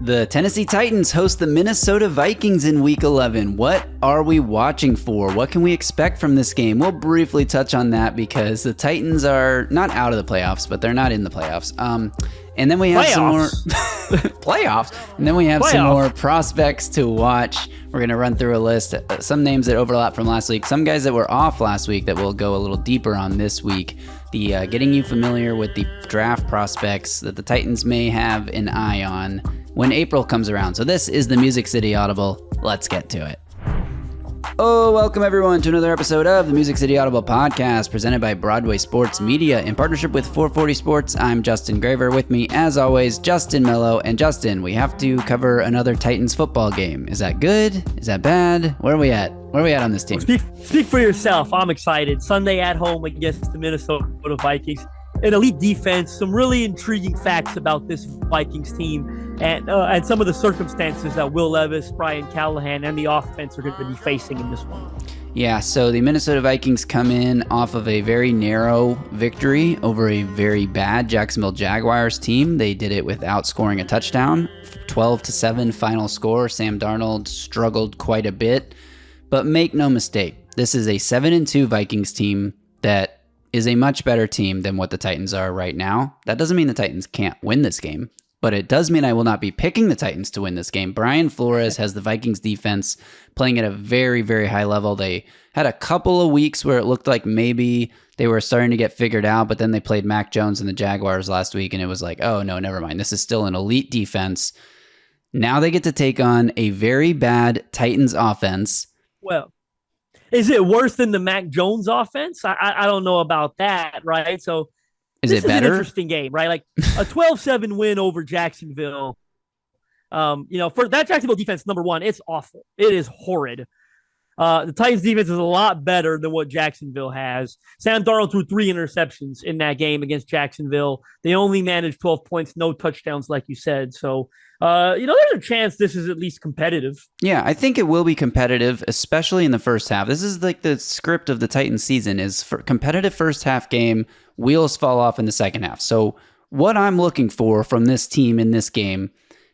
The Tennessee Titans host the Minnesota Vikings in Week 11. What are we watching for? What can we expect from this game? We'll briefly touch on that because the Titans are not out of the playoffs, but they're not in the playoffs. And then we have some more playoffs. And then we have some more prospects to watch. We're going to run through a list. Some names that overlap from last week. Some guys that were off last week that we'll go a little deeper on this week. The getting you familiar with the draft prospects that the Titans may have an eye on when April comes around. So this is the Music City Audible. Let's get to it. Oh, welcome everyone to another episode of the Music City Audible podcast presented by Broadway Sports Media in partnership with 440 Sports. I'm Justin Graver. With me, as always, Justin Melo. And Justin, we have to cover another Titans football game. Is that good? Is that bad? Where are we at? Where are we at on this team? Speak for yourself. I'm excited. Sunday at home against the Minnesota Vikings. An elite defense, some really intriguing facts about this Vikings team, and some of the circumstances that Will Levis, Brian Callahan, and the offense are going to be facing in this one. Yeah, so the Minnesota Vikings come in off of a very narrow victory over a very bad Jacksonville Jaguars team. They did it without scoring a touchdown. 12-7 final score. Sam Darnold struggled quite a bit. But make no mistake, this is a 7-2 Vikings team that is a much better team than what the Titans are right now. That doesn't mean the Titans can't win this game, but it does mean I will not be picking the Titans to win this game. Brian Flores has the Vikings defense playing at a very, very high level. They had a couple of weeks where it looked like maybe they were starting to get figured out, but then they played Mac Jones and the Jaguars last week, and it was like, oh, no, never mind. This is still an elite defense. Now they get to take on a very bad Titans offense. Well, is it worse than the Mac Jones offense? I don't know about that, right? So is this it better? Is an interesting game, right? Like a 12-7 win over Jacksonville. For that Jacksonville defense, number one, it's awful. It is horrid. The Titans defense is a lot better than what Jacksonville has. Sam Darnold threw 3 interceptions in that game against Jacksonville. They only managed 12 points, no touchdowns, like you said. So, there's a chance this is at least competitive. Yeah, I think it will be competitive, especially in the first half. This is like the script of the Titans season is for competitive first half game, wheels fall off in the second half. So what I'm looking for from this team in this game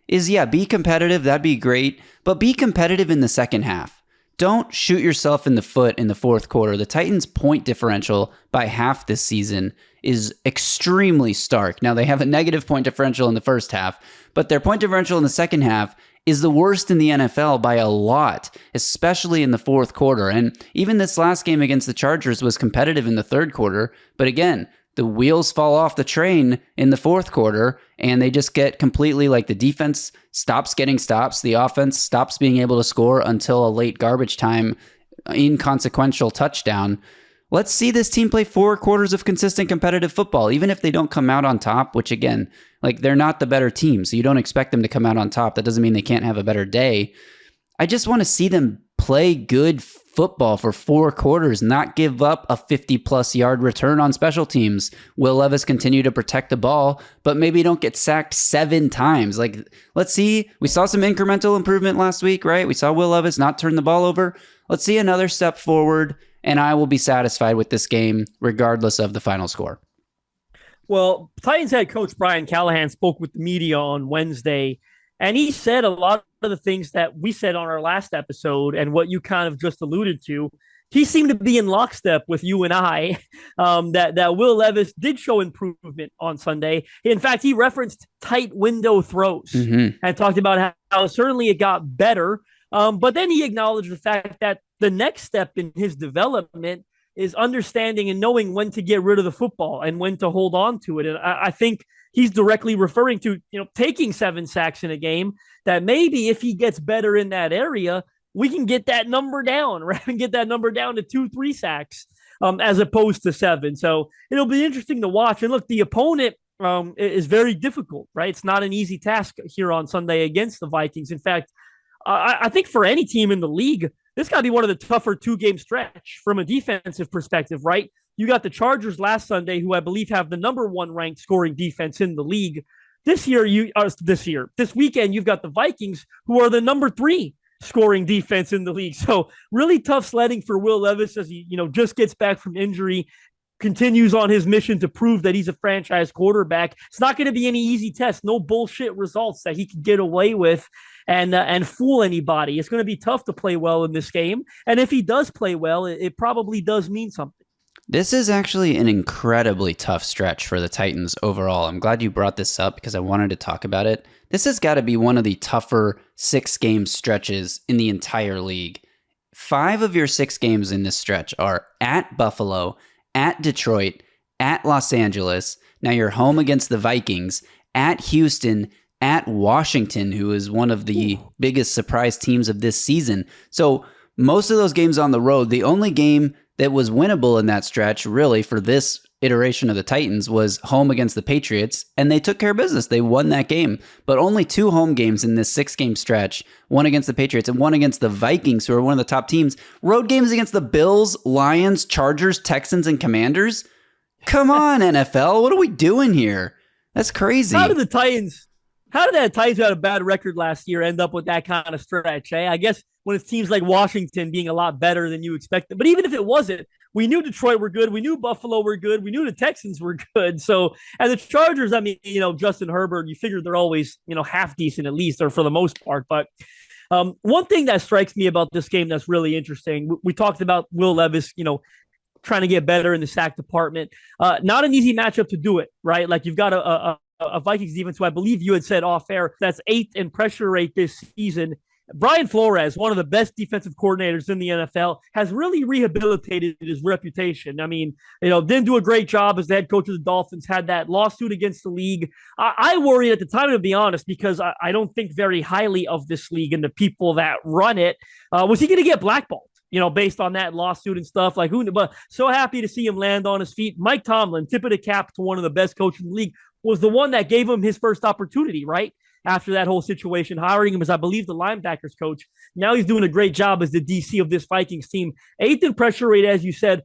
is, be competitive. That'd be great. But be competitive in the second half. Don't shoot yourself in the foot in the fourth quarter. The Titans' point differential by half this season is extremely stark. Now, they have a negative point differential in the first half, but their point differential in the second half is the worst in the NFL by a lot, especially in the fourth quarter. And even this last game against the Chargers was competitive in the third quarter. But again, the wheels fall off the train in the fourth quarter, and they just get completely like the defense stops getting stops. The offense stops being able to score until a late garbage time inconsequential touchdown. Let's see this team play 4 quarters of consistent competitive football, even if they don't come out on top, which again, like they're not the better team. So you don't expect them to come out on top. That doesn't mean they can't have a better day. I just want to see them play good football for 4 quarters, not give up a 50-plus yard return on special teams. Will Levis continue to protect the ball, but maybe don't get sacked 7 times. Like, let's see. We saw some incremental improvement last week, right? We saw Will Levis not turn the ball over. Let's see another step forward, and I will be satisfied with this game regardless of the final score. Well, Titans head coach Brian Callahan spoke with the media on Wednesday, and he said a lot of the things that we said on our last episode and what you kind of just alluded to. He seemed to be in lockstep with you and I, that Will Levis did show improvement on Sunday. In fact, he referenced tight window throws and talked about how certainly it got better. But then he acknowledged the fact that the next step in his development is understanding and knowing when to get rid of the football and when to hold on to it. And I think he's directly referring to, taking 7 sacks in a game, that maybe if he gets better in that area, we can get that number down, right? And get that number down to 2-3 sacks as opposed to 7. So it'll be interesting to watch. And look, the opponent is very difficult, right? It's not an easy task here on Sunday against the Vikings. In fact, I think for any team in the league, this got to be one of the tougher 2-game stretch from a defensive perspective, right? You got the Chargers last Sunday, who I believe have the number 1 ranked scoring defense in the league. This weekend, you've got the Vikings, who are the number 3 scoring defense in the league. So really tough sledding for Will Levis as he, just gets back from injury. continues on his mission to prove that he's a franchise quarterback. It's not going to be any easy test, no bullshit results that he can get away with and fool anybody. It's going to be tough to play well in this game. And if he does play well, it probably does mean something. This is actually an incredibly tough stretch for the Titans overall. I'm glad you brought this up because I wanted to talk about it. This has got to be one of the tougher 6-game stretches in the entire league. 5 of your 6 games in this stretch are at Buffalo, at Detroit, at Los Angeles. Now you're home against the Vikings, at Houston, at Washington, who is one of the biggest surprise teams of this season. So most of those games on the road, the only game that was winnable in that stretch, really, for this iteration of the Titans was home against the Patriots, and they took care of business. They won that game. But only 2 home games in this 6-game stretch, one against the Patriots and one against the Vikings, who are one of the top teams. Road games against the Bills, Lions, Chargers, Texans, and Commanders. Come on, NFL. What are we doing here? That's crazy. How did that Titans who had a bad record last year end up with that kind of stretch? I guess when it's teams like Washington being a lot better than you expected. But even if it wasn't, we knew Detroit were good. We knew Buffalo were good. We knew the Texans were good. So, and the Chargers, I mean, Justin Herbert, you figure they're always, half decent at least, or for the most part. But one thing that strikes me about this game that's really interesting, we talked about Will Levis, trying to get better in the sack department. Not an easy matchup to do it, right? Like you've got a Vikings defense who I believe you had said off air that's 8th in pressure rate this season. Brian Flores, one of the best defensive coordinators in the NFL, has really rehabilitated his reputation. I mean, didn't do a great job as the head coach of the Dolphins, had that lawsuit against the league. I worried at the time, to be honest, because I don't think very highly of this league and the people that run it. Was he going to get blackballed? Based on that lawsuit and stuff, like who? But so happy to see him land on his feet. Mike Tomlin, tip of the cap to one of the best coaches in the league, was the one that gave him his first opportunity, right? After that whole situation, hiring him as, I believe, the linebackers coach. Now he's doing a great job as the DC of this Vikings team. 8th in pressure rate, as you said.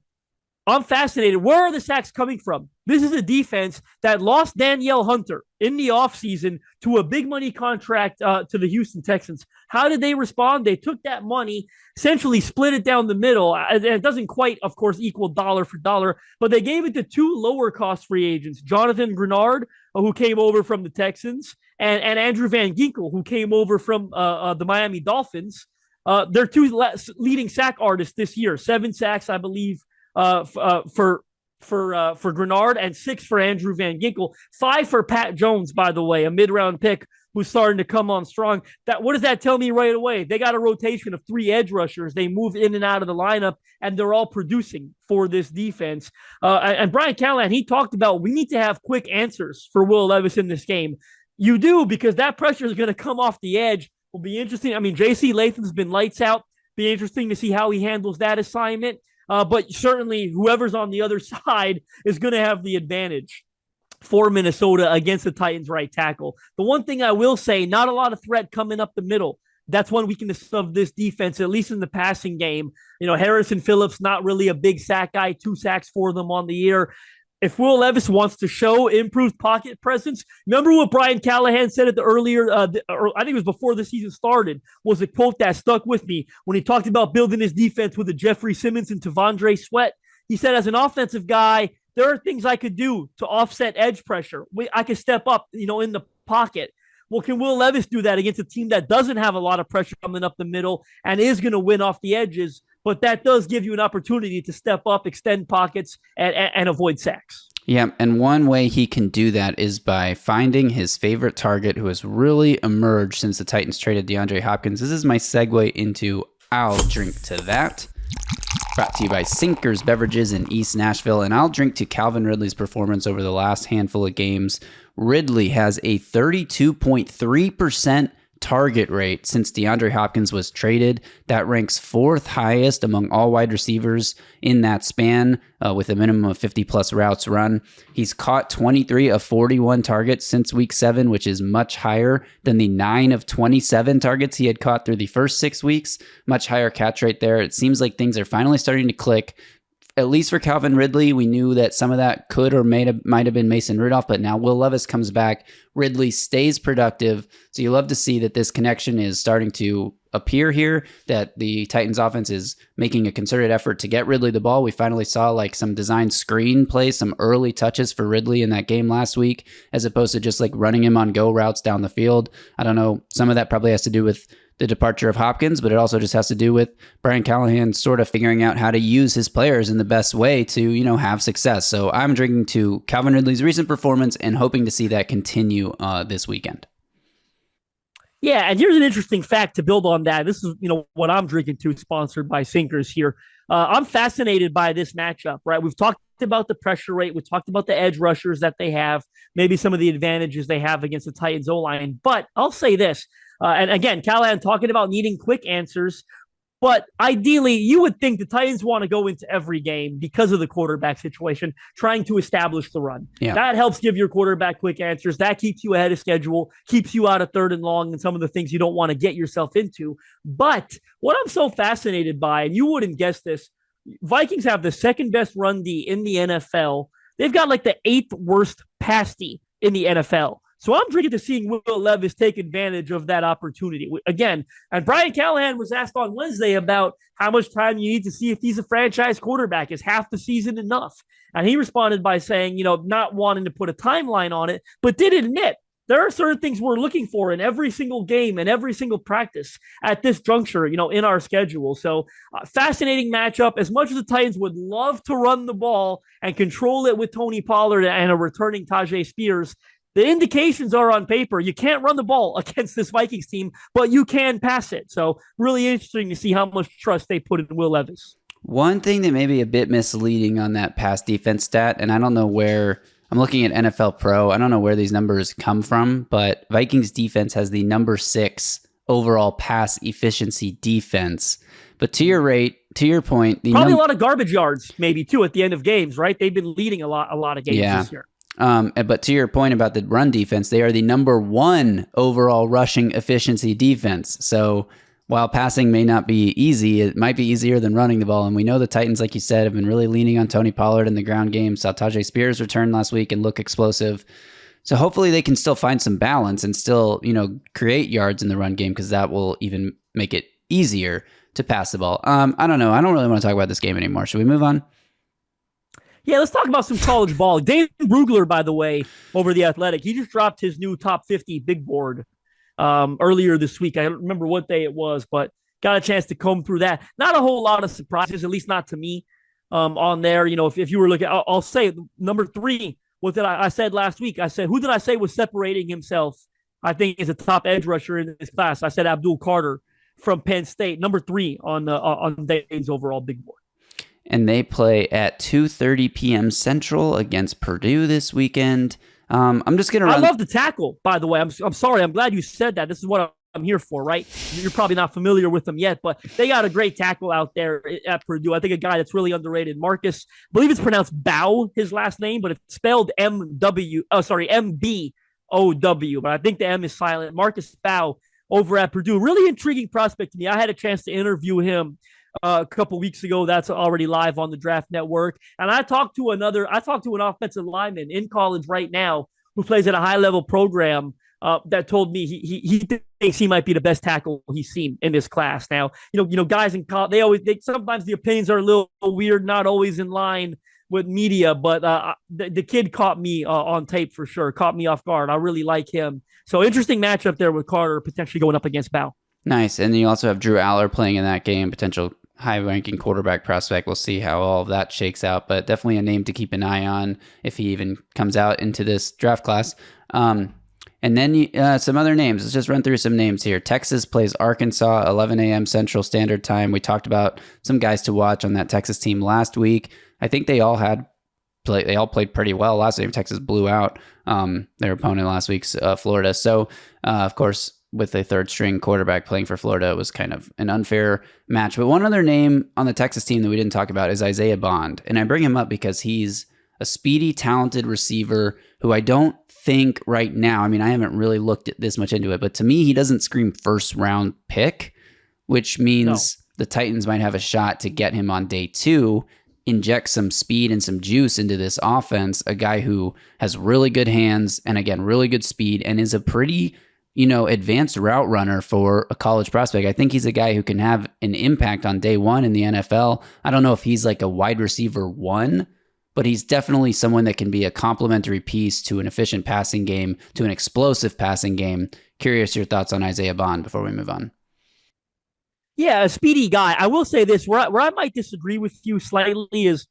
I'm fascinated. Where are the sacks coming from? This is a defense that lost Danielle Hunter in the offseason to a big money contract to the Houston Texans. How did they respond? They took that money, essentially split it down the middle. And it doesn't quite, of course, equal dollar for dollar, but they gave it to 2 lower cost free agents, Jonathan Grenard, who came over from the Texans, and Andrew Van Ginkel, who came over from the Miami Dolphins. They're 2 leading sack artists this year, 7 sacks, I believe, for Grenard, and 6 for Andrew Van Ginkel, 5 for Pat Jones, by the way, a mid-round pick who's starting to come on strong. What does that tell me right away? They got a rotation of 3 edge rushers. They move in and out of the lineup, and they're all producing for this defense. And Brian Callahan, he talked about we need to have quick answers for Will Levis in this game. You do, because that pressure is going to come off the edge. Will be interesting. I mean, J.C. Latham's been lights out. Be interesting to see how he handles that assignment. But certainly whoever's on the other side is going to have the advantage for Minnesota against the Titans right tackle. The one thing I will say, not a lot of threat coming up the middle. That's one weakness of this defense, at least in the passing game. Harrison Phillips, not really a big sack guy, 2 sacks for them on the year. If Will Levis wants to show improved pocket presence, remember what Brian Callahan said at the earlier, I think it was before the season started, was a quote that stuck with me when he talked about building his defense with a Jeffrey Simmons and Tavondre Sweat. He said, as an offensive guy, there are things I could do to offset edge pressure. I could step up, in the pocket. Well, can Will Levis do that against a team that doesn't have a lot of pressure coming up the middle and is going to win off the edges? But that does give you an opportunity to step up, extend pockets, and avoid sacks. Yeah, and one way he can do that is by finding his favorite target who has really emerged since the Titans traded DeAndre Hopkins. This is my segue into I'll Drink to That. Brought to you by Sinkers Beverages in East Nashville, and I'll drink to Calvin Ridley's performance over the last handful of games. Ridley has a 32.3% target rate since DeAndre Hopkins was traded. That ranks 4th highest among all wide receivers in that span, with a minimum of 50-plus routes run. He's caught 23 of 41 targets since Week 7, which is much higher than the 9 of 27 targets he had caught through the first 6 weeks. Much higher catch rate there. It seems like things are finally starting to click at least for Calvin Ridley, we knew that some of that could or might have been Mason Rudolph, but now Will Levis comes back. Ridley stays productive. So you love to see that this connection is starting to appear here, that the Titans offense is making a concerted effort to get Ridley the ball. We finally saw like some design screen plays, some early touches for Ridley in that game last week, as opposed to just like running him on go routes down the field. I don't know. Some of that probably has to do with the departure of Hopkins, but it also just has to do with Brian Callahan sort of figuring out how to use his players in the best way to, have success. So I'm drinking to Calvin Ridley's recent performance and hoping to see that continue this weekend. Yeah, and here's an interesting fact to build on that. This is, what I'm drinking to, sponsored by Sinkers here. I'm fascinated by this matchup, right? We've talked about the pressure rate. We've talked about the edge rushers that they have, maybe some of the advantages they have against the Titans O-line. But I'll say this, and again, Callahan talking about needing quick answers. But ideally, you would think the Titans want to go into every game because of the quarterback situation, trying to establish the run. Yeah. That helps give your quarterback quick answers. That keeps you ahead of schedule, keeps you out of 3rd and long and some of the things you don't want to get yourself into. But what I'm so fascinated by, and you wouldn't guess this, Vikings have the 2nd best run D in the NFL. They've got like the 8th worst pass D in the NFL. So I'm drinking to seeing Will Levis take advantage of that opportunity. Again, and Brian Callahan was asked on Wednesday about how much time you need to see if he's a franchise quarterback. Is half the season enough? And he responded by saying, not wanting to put a timeline on it, but did admit there are certain things we're looking for in every single game and every single practice at this juncture, in our schedule. So fascinating matchup. As much as the Titans would love to run the ball and control it with Tony Pollard and a returning Tajay Spears, the indications are on paper. You can't run the ball against this Vikings team, but you can pass it. So really interesting to see how much trust they put in Will Levis. One thing that may be a bit misleading on that pass defense stat, and I don't know where, I'm looking at NFL Pro, I don't know where these numbers come from, but Vikings defense has the number 6 overall pass efficiency defense. But to your point, probably a lot of garbage yards, maybe too, at the end of games, right? They've been leading a lot of games this year. But to your point about the run defense, they are the number 1 overall rushing efficiency defense. So while passing may not be easy, it might be easier than running the ball. And we know the Titans, like you said, have been really leaning on Tony Pollard in the ground game. Saw Tajay Spears return last week and look explosive. So hopefully they can still find some balance and still, create yards in the run game, because that will even make it easier to pass the ball. I don't know. I don't really want to talk about this game anymore. Should we move on? Yeah, let's talk about some college ball. Dave Brugler, by the way, over The Athletic, he just dropped his new top 50 big board earlier this week. I don't remember what day it was, but got a chance to comb through that. Not a whole lot of surprises, at least not to me, on there. If you were looking, I'll say number 3, what did I said last week? I said, who did I say was separating himself, I think, is a top edge rusher in this class? I said Abdul Carter from Penn State, number 3 on Dave's overall big board. And they play at 2:30 p.m. Central against Purdue this weekend. I'm just gonna. I love the tackle, by the way. I'm sorry. I'm glad you said that. This is what I'm here for, right? You're probably not familiar with them yet, but they got a great tackle out there at Purdue. I think a guy that's really underrated, Marcus. I believe it's pronounced Bow, his last name, but it's spelled M-B-O-W. But I think the M is silent. Marcus Bow over at Purdue. Really intriguing prospect to me. I had a chance to interview him a couple weeks ago. That's already live on the Draft Network. And I talked to an offensive lineman in college right now who plays at a high-level program that told me he thinks he might be the best tackle he's seen in this class. Now, guys in college, sometimes the opinions are a little weird, not always in line with media, but the kid caught me on tape for sure, caught me off guard. I really like him. So interesting matchup there with Carter potentially going up against Bow. Nice. And you also have Drew Aller playing in that game, potential high-ranking quarterback prospect. We'll see how all of that shakes out, but definitely a name to keep an eye on if he even comes out into this draft class. And then some other names. Let's just run through some names here. Texas plays Arkansas, 11 a.m. Central Standard Time. We talked about some guys to watch on that Texas team last week. I think they all played pretty well last week. Texas blew out their opponent last week's Florida. So, of course, with a third-string quarterback playing for Florida, it was kind of an unfair match. But one other name on the Texas team that we didn't talk about is Isaiah Bond. And I bring him up because he's a speedy, talented receiver who I don't think right now, I mean, I haven't really looked at this much into it, but to me, he doesn't scream first-round pick, which means the Titans might have a shot to get him on day 2. inject some speed and some juice into this offense, a guy who has really good hands and, again, really good speed and is a pretty, advanced route runner for a college prospect. I think he's a guy who can have an impact on day one in the NFL. I don't know if he's like a wide receiver one, but he's definitely someone that can be a complementary piece to an efficient passing game, to an explosive passing game. Curious your thoughts on Isaiah Bond before we move on. Yeah, a speedy guy. I will say this, where I might disagree with you slightly is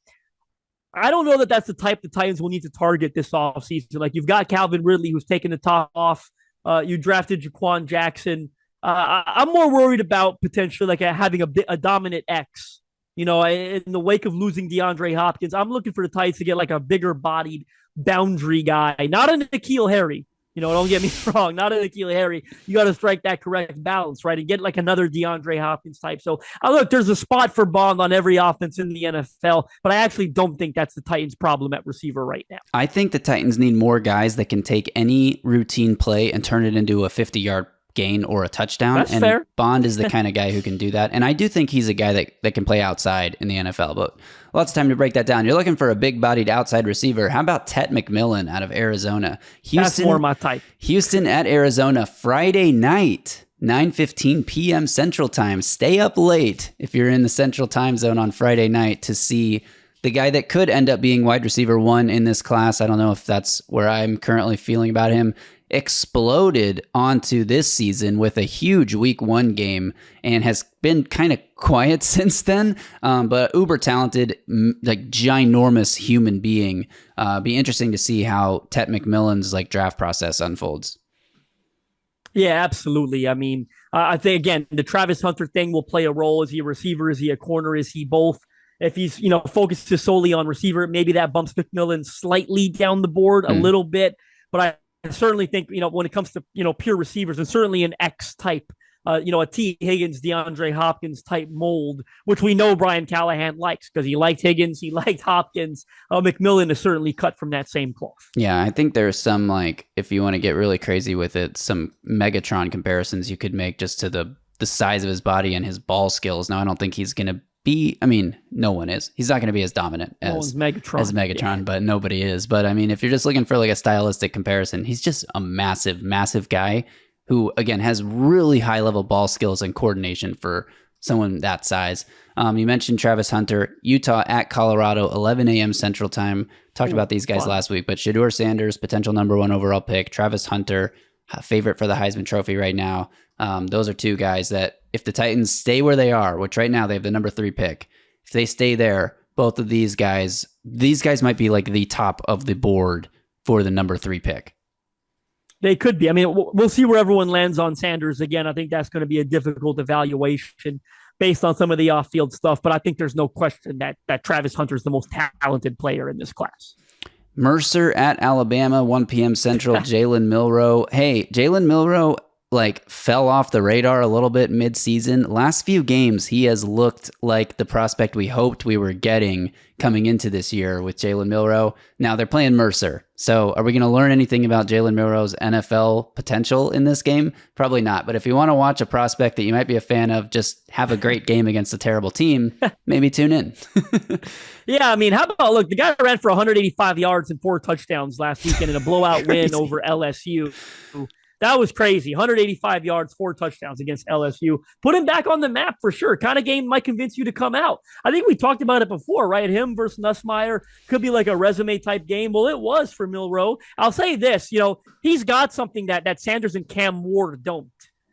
I don't know that that's the type the Titans will need to target this offseason. Like, you've got Calvin Ridley, who's taken the top off. You drafted Jaquan Jackson. I'm more worried about potentially like having a dominant X. In the wake of losing DeAndre Hopkins, I'm looking for the Titans to get like a bigger bodied boundary guy, not a N'Keal Harry. Don't get me wrong, not a N'Keal Harry. You got to strike that correct balance, right? And get like another DeAndre Hopkins type. So, look, there's a spot for Bond on every offense in the NFL, but I actually don't think that's the Titans' problem at receiver right now. I think the Titans need more guys that can take any routine play and turn it into a 50-yard gain or a touchdown. That's and fair. Bond is the kind of guy who can do that. And I do think he's a guy that can play outside in the NFL, but lots of time to break that down. You're looking for a big-bodied outside receiver. How about Tet McMillan out of Arizona? That's more my type. Houston at Arizona, Friday night, 9:15 p.m. Central Time. Stay up late if you're in the Central Time Zone on Friday night to see the guy that could end up being wide receiver one in this class. I don't know if that's where I'm currently feeling about him. Exploded onto this season with a huge week one game and has been kind of quiet since then, but uber talented, like ginormous human being. Be interesting to see how Tet McMillan's like draft process unfolds. Yeah, absolutely. I mean, I think, again, the Travis Hunter thing will play a role. Is he a receiver? Is he a corner? Is he both? If he's, focuses solely on receiver, maybe that bumps McMillan slightly down the board a little bit, but I certainly think, when it comes to, pure receivers, and certainly an X type, a T. Higgins, DeAndre Hopkins type mold, which we know Brian Callahan likes because he liked Higgins, he liked Hopkins. McMillan is certainly cut from that same cloth. Yeah, I think there's some, like, if you want to get really crazy with it, some Megatron comparisons you could make just to the size of his body and his ball skills. Now, I don't think he's going to no one is. He's not going to be as dominant as Megatron, yeah. But nobody is. But I mean, if you're just looking for like a stylistic comparison, he's just a massive, massive guy who, again, has really high level ball skills and coordination for someone that size. You mentioned Travis Hunter, Utah at Colorado, 11 a.m. Central Time. Talked about these guys last week, but Shedeur Sanders, potential number one overall pick. Travis Hunter, favorite for the Heisman Trophy right now. Those are two guys that, if the Titans stay where they are, which right now they have the number 3 pick, if they stay there, both of these guys might be like the top of the board for the number 3 pick. They could be. I mean, we'll see where everyone lands on Sanders. Again, I think that's going to be a difficult evaluation based on some of the off-field stuff, but I think there's no question that Travis Hunter is the most talented player in this class. Mercer at Alabama, 1 p.m. Central, Jalen Milroe. Hey, Jalen Milroe fell off the radar a little bit mid-season. Last few games, he has looked like the prospect we hoped we were getting coming into this year with Jalen Milroe. Now they're playing Mercer. So are we going to learn anything about Jalen Milroe's NFL potential in this game? Probably not. But if you want to watch a prospect that you might be a fan of just have a great game against a terrible team, maybe tune in. Yeah, I mean, how about, look, the guy ran for 185 yards and 4 touchdowns last weekend in a blowout win over LSU. That was crazy. 185 yards, 4 touchdowns against LSU. Put him back on the map for sure. Kind of game might convince you to come out. I think we talked about it before, right? Him versus Nussmeier could be like a resume type game. Well, it was for Milroe. I'll say this, he's got something that Sanders and Cam Ward don't,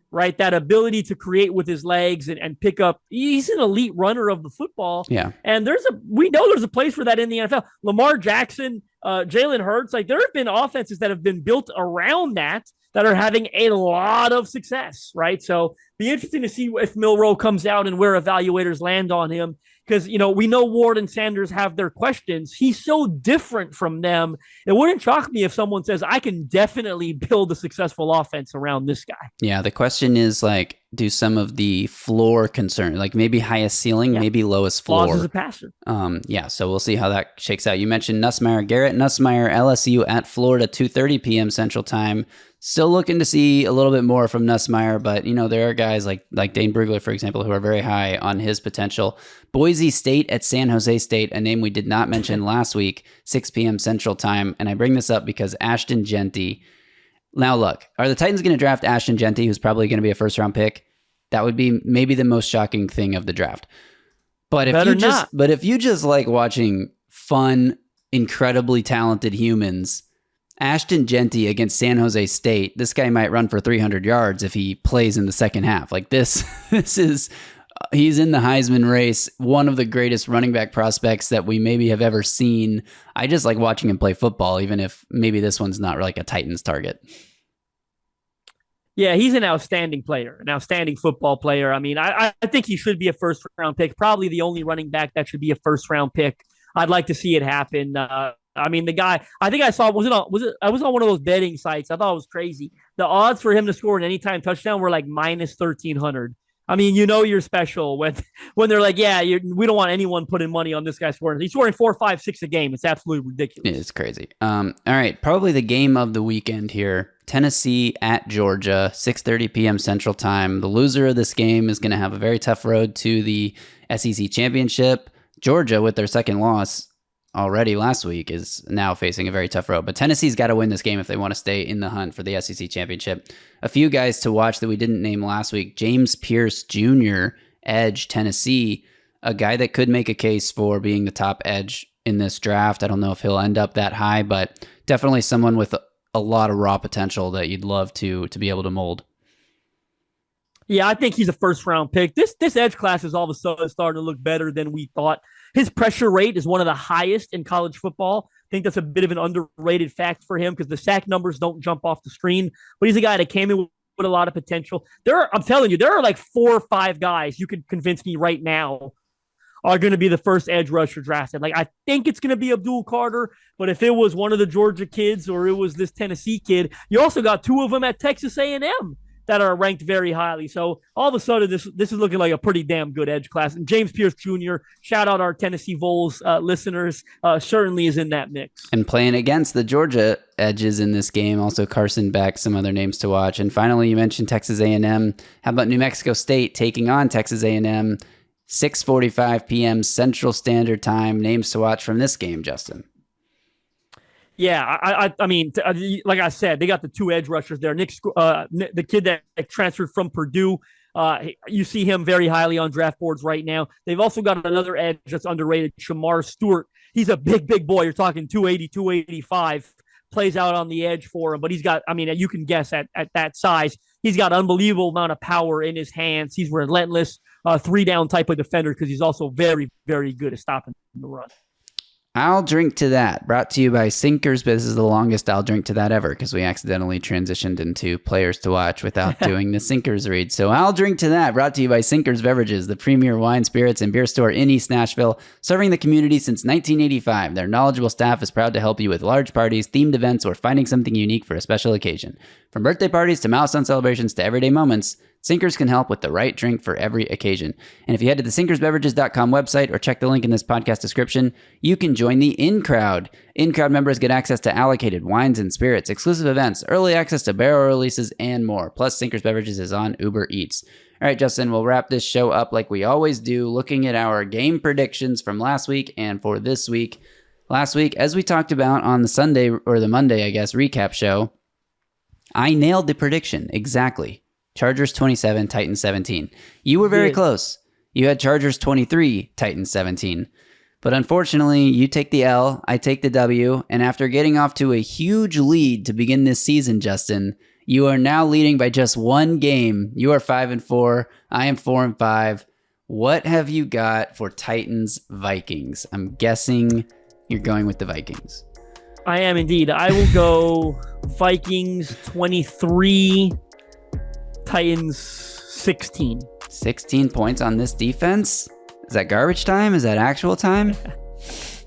right? That ability to create with his legs and pick up. He's an elite runner of the football. Yeah. And we know there's a place for that in the NFL. Lamar Jackson, Jalen Hurts, there have been offenses that have been built around that are having a lot of success, right? So be interesting to see if Milroe comes out and where evaluators land on him. Because, we know Ward and Sanders have their questions. He's so different from them. It wouldn't shock me if someone says, I can definitely build a successful offense around this guy. Yeah, the question is, do some of the floor concern, maybe highest ceiling, maybe lowest floor. Flaws as a passer. Yeah, so we'll see how that shakes out. You mentioned Nussmeier. Garrett Nussmeier, LSU at Florida, 2:30 p.m. Central Time. Still looking to see a little bit more from Nussmeier, but there are guys like Dane Brugler, for example, who are very high on his potential. Boise State at San Jose State, a name we did not mention last week, 6 p.m. Central Time. And I bring this up because Ashton Genty. Now look, are the Titans going to draft Ashton Genty, who's probably going to be a first-round pick? That would be maybe the most shocking thing of the draft. But if you just like watching fun, incredibly talented humans, Ashton Genty against San Jose State, this guy might run for 300 yards if he plays in the second half. Like this is, he's in the Heisman race, one of the greatest running back prospects that we maybe have ever seen. I just like watching him play football, even if maybe this one's not like a Titans target. Yeah, he's an outstanding player, an outstanding football player. I mean, I think he should be a first-round pick, probably the only running back that should be a first-round pick. I'd like to see it happen. I mean, the guy, I think I saw, I was on one of those betting sites. I thought it was crazy. The odds for him to score an anytime touchdown were like minus 1,300. I mean, you're special when they're like, yeah, we don't want anyone putting money on this guy scoring. He's scoring 4, 5, 6 a game. It's absolutely ridiculous. It's crazy. All right, probably the game of the weekend here. Tennessee at Georgia, 6:30 p.m. Central Time. The loser of this game is going to have a very tough road to the SEC championship. Georgia, with their second loss already last week, is now facing a very tough road. But Tennessee's got to win this game if they want to stay in the hunt for the SEC championship. A few guys to watch that we didn't name last week. James Pierce Jr., edge, Tennessee, a guy that could make a case for being the top edge in this draft. I don't know if he'll end up that high, but definitely someone with a lot of raw potential that you'd love to be able to mold. Yeah, I think he's a first-round pick. This edge class is all of a sudden starting to look better than we thought. His pressure rate is one of the highest in college football. I think that's a bit of an underrated fact for him because the sack numbers don't jump off the screen. But he's a guy that came in with a lot of potential. I'm telling you, there are like 4 or 5 guys you could convince me right now are going to be the first edge rusher drafted. Like, I think it's going to be Abdul Carter, but if it was one of the Georgia kids or it was this Tennessee kid, you also got 2 of them at Texas A&M that are ranked very highly. So all of a sudden, this is looking like a pretty damn good edge class. And James Pierce Jr., shout out our Tennessee Vols listeners, certainly is in that mix. And playing against the Georgia edges in this game, also Carson Beck, some other names to watch. And finally, you mentioned Texas A&M. How about New Mexico State taking on Texas A&M? 6:45 p.m. Central Standard Time. Names to watch from this game, Justin. Yeah, I mean, like I said, they got the 2 edge rushers there. The kid that transferred from Purdue, you see him very highly on draft boards right now. They've also got another edge that's underrated, Shamar Stewart. He's a big boy. You're talking 280, 285. Plays out on the edge for him, but he's got, I mean, you can guess at that size, he's got unbelievable amount of power in his hands. He's relentless, 3-down type of defender because he's also very, very good at stopping the run. I'll drink to that. Brought to you by Sinkers, but this is the longest I'll drink to that ever because we accidentally transitioned into players to watch without doing the Sinkers read. So I'll drink to that. Brought to you by Sinkers Beverages, the premier wine, spirits, and beer store in East Nashville, serving the community since 1985. Their knowledgeable staff is proud to help you with large parties, themed events, or finding something unique for a special occasion. From birthday parties to milestone celebrations to everyday moments, Sinkers can help with the right drink for every occasion. And if you head to the sinkersbeverages.com website or check the link in this podcast description, you can join the In-Crowd. In-Crowd members get access to allocated wines and spirits, exclusive events, early access to barrel releases, and more. Plus, Sinkers Beverages is on Uber Eats. All right, Justin, we'll wrap this show up like we always do, looking at our game predictions from last week and for this week. Last week, as we talked about on the Sunday, or the Monday, I guess, recap show, I nailed the prediction exactly. Chargers 27, Titans 17. You were very close. You had Chargers 23, Titans 17. But unfortunately, you take the L, I take the W, and after getting off to a huge lead to begin this season, Justin, you are now leading by just 1 game. You are 5-4. I am 4-5. What have you got for Titans-Vikings? I'm guessing you're going with the Vikings. I am indeed. I will go Vikings 23, Titans 16. 16 points on this defense? Is that garbage time? Is that actual time?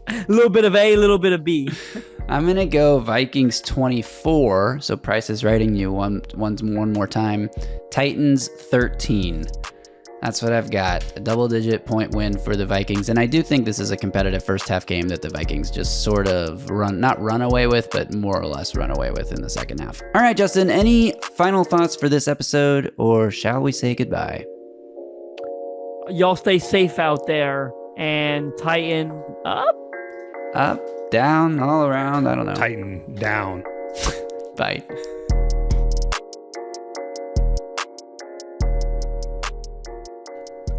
A little bit of A, a little bit of B. I'm going to go Vikings 24. So Price is writing you one more time. Titans 13. That's what I've got. A double-digit point win for the Vikings. And I do think this is a competitive first-half game that the Vikings just sort of not run away with, but more or less run away with in the second half. All right, Justin, any final thoughts for this episode, or shall we say goodbye? Y'all stay safe out there, and Titan up? Up, down, all around, I don't know. Titan down. Bye.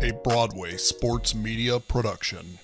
A Broadway sports media production.